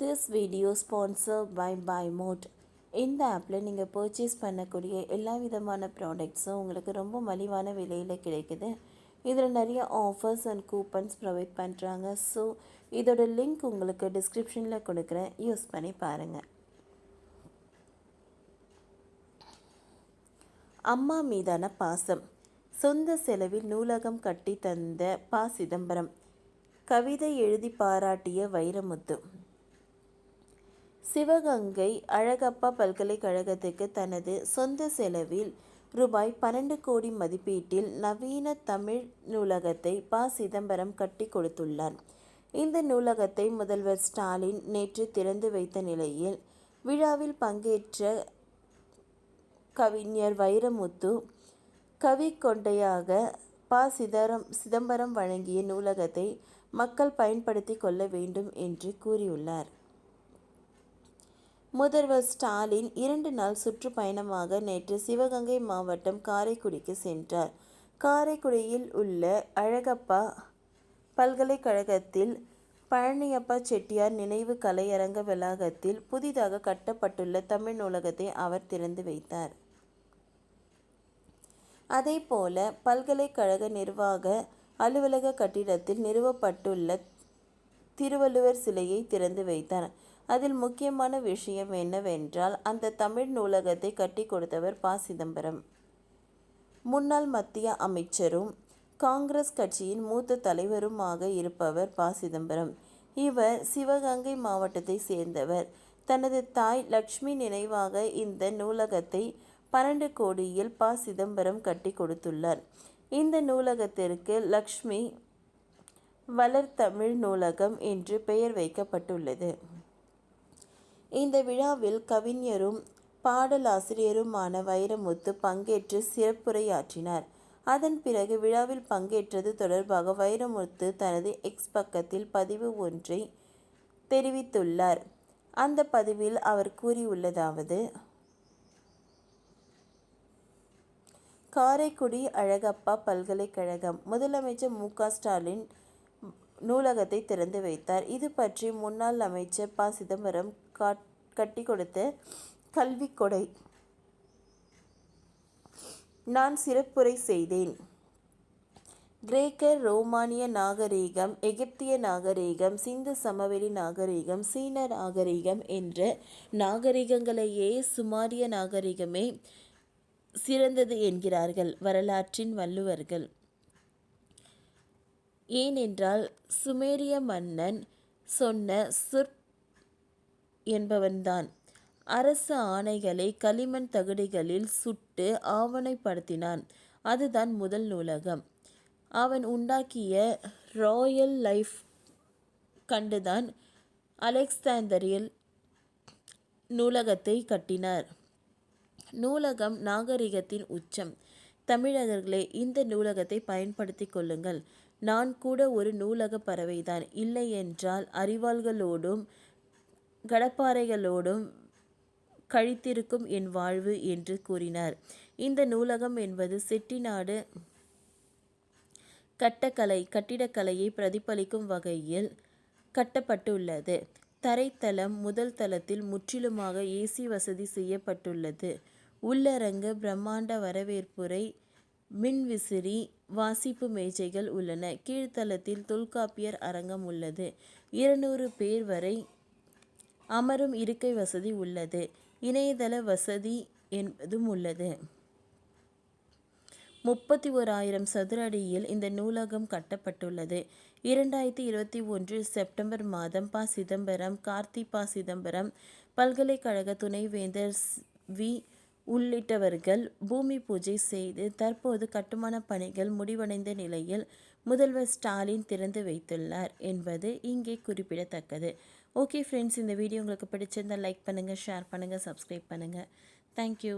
This video sponsor by mod. இந்த ஆப்பில் நீங்கள் பர்ச்சேஸ் பண்ணக்கூடிய எல்லா விதமான ப்ராடக்ட்ஸும் உங்களுக்கு ரொம்ப மலிவான விலையில் கிடைக்குது. இதில் நிறைய ஆஃபர்ஸ் அண்ட் கூப்பன்ஸ் ப்ரொவைட் பண்ணுறாங்க. ஸோ இதோட லிங்க் உங்களுக்கு டிஸ்கிரிப்ஷனில் கொடுக்குறேன், யூஸ் பண்ணி பாருங்கள். அம்மா மீதான பாசம். சொந்த செலவில் நூலகம் கட்டி தந்த ப. சிதம்பரம். கவிதை எழுதி பாராட்டிய வைரமுத்து. சிவகங்கை அழகப்பா பல்கலைக்கழகத்துக்கு தனது சொந்த செலவில் ரூபாய் 12 கோடி மதிப்பீட்டில் நவீன தமிழ் நூலகத்தை ப. சிதம்பரம் கட்டி கொடுத்துள்ளார். இந்த நூலகத்தை முதல்வர் ஸ்டாலின் நேற்று திறந்து வைத்த நிலையில் விழாவில் பங்கேற்ற கவிஞர் வைரமுத்து கவி கொண்டையாக ப. சிதம்பரம் வழங்கிய நூலகத்தை மக்கள் பயன்படுத்தி கொள்ள வேண்டும் என்று கூறியுள்ளார். முதல்வர் ஸ்டாலின் 2 நாள் சுற்றுப்பயணமாக நேற்று சிவகங்கை மாவட்டம் காரைக்குடிக்கு சென்றார். காரைக்குடியில் உள்ள அழகப்பா பல்கலைக்கழகத்தில் பழனியப்பா செட்டியார் நினைவு கலையரங்க வளாகத்தில் புதிதாக கட்டப்பட்டுள்ள தமிழ் நூலகத்தை அவர் திறந்து வைத்தார். அதேபோல பல்கலைக்கழக நிர்வாக அலுவலக கட்டிடத்தில் நிறுவப்பட்டுள்ள திருவள்ளுவர் சிலையை திறந்து வைத்தார். அதில் முக்கியமான விஷயம் என்னவென்றால், அந்த தமிழ் நூலகத்தை கட்டி கொடுத்தவர் ப. சிதம்பரம். முன்னாள் மத்திய அமைச்சரும் காங்கிரஸ் கட்சியின் மூத்த தலைவருமாக இருப்பவர் ப. சிதம்பரம். இவர் சிவகங்கை மாவட்டத்தை சேர்ந்தவர். தனது தாய் லட்சுமி நினைவாக இந்த நூலகத்தை 12 கோடியில் ப. சிதம்பரம் கட்டி கொடுத்துள்ளார். இந்த நூலகத்திற்கு லட்சுமி வளர்தமிழ் நூலகம் என்று பெயர் வைக்கப்பட்டுள்ளது. இந்த விழாவில் கவிஞரும் பாடலாசிரியருமான வைரமுத்து பங்கேற்று சிறப்புரையாற்றினார். அதன் பிறகு விழாவில் பங்கேற்றது தொடர்பாக வைரமுத்து தனது எக்ஸ் பக்கத்தில் பதிவு ஒன்றை தெரிவித்துள்ளார். அந்த பதிவில் அவர் கூறியுள்ளதாவது: காரைக்குடி அழகப்பா பல்கலைக்கழகம் முதலமைச்சர் மு. க. ஸ்டாலின் நூலகத்தை திறந்து வைத்தார். இது பற்றி முன்னாள் அமைச்சர் ப. சிதம்பரம் கட்டி கொடுத்த கல்வி கொடை. நான் சிறப்புரை செய்தேன். கிரேக்க ரோமானிய நாகரீகம், எகிப்திய நாகரீகம், சிந்து சமவெளி நாகரீகம், சீன நாகரீகம் என்ற நாகரீகங்களையே சுமாரிய நாகரீகமே சிறந்தது என்கிறார்கள் வரலாற்றின் வல்லுவர்கள். ஏனென்றால் சுமேரிய மன்னன் சொன்ன சுர்ப் என்பவன்தான் அரசு ஆணைகளை களிமண் தகடுகளில் சுட்டு ஆவணப்படுத்தினான். அதுதான் முதல் நூலகம். அவன் உண்டாக்கிய ராயல் லைஃப் கண்டுதான் அலெக்சாந்தரில் நூலகத்தை கட்டினார். நூலகம் நாகரிகத்தின் உச்சம். தமிழர்களே, இந்த நூலகத்தை பயன்படுத்தி கொள்ளுங்கள். நான் கூட ஒரு நூலக பறவைதான். இல்லை என்றால் அறிவாள்களோடும் கடப்பாறைகளோடும் கழித்திருக்கும் என் வாழ்வு என்று கூறினார். இந்த நூலகம் என்பது செட்டிநாடு கட்டிடக்கலையை பிரதிபலிக்கும் வகையில் கட்டப்பட்டுள்ளது. தரைத்தளம் முதல் தளத்தில் முற்றிலுமாக ஏசி வசதி செய்யப்பட்டுள்ளது. உள்ளரங்கு பிரம்மாண்ட வரவேற்புரை, மின்விசிறி, வாசிப்பு மேஜைகள் உள்ளன. கீழ்த்தளத்தில் தொல்காப்பியர் அரங்கம் உள்ளது. 200 பேர் வரை அமரும் இருக்கை வசதி உள்ளது. இணையதள வசதி என்பதும் உள்ளது. 31,000 சதுர அடியில் இந்த நூலகம் கட்டப்பட்டுள்ளது. 2021 செப்டம்பர் மாதம் ப. சிதம்பரம், கார்த்தி ப. சிதம்பரம் பல்கலைக்கழக துணைவேந்தர் வி. உள்ளிட்டவர்கள் பூமி பூஜை செய்து தற்போது கட்டுமான பணிகள் முடிவடைந்த நிலையில் முதல்வர் ஸ்டாலின் திறந்து வைத்துள்ளார் என்பது இங்கே குறிப்பிடத்தக்கது. ஓகே ஃப்ரெண்ட்ஸ், இந்த வீடியோ உங்களுக்கு பிடிச்சிருந்தால் லைக் பண்ணுங்கள், ஷேர் பண்ணுங்கள், சப்ஸ்கிரைப் பண்ணுங்கள். தேங்க்யூ.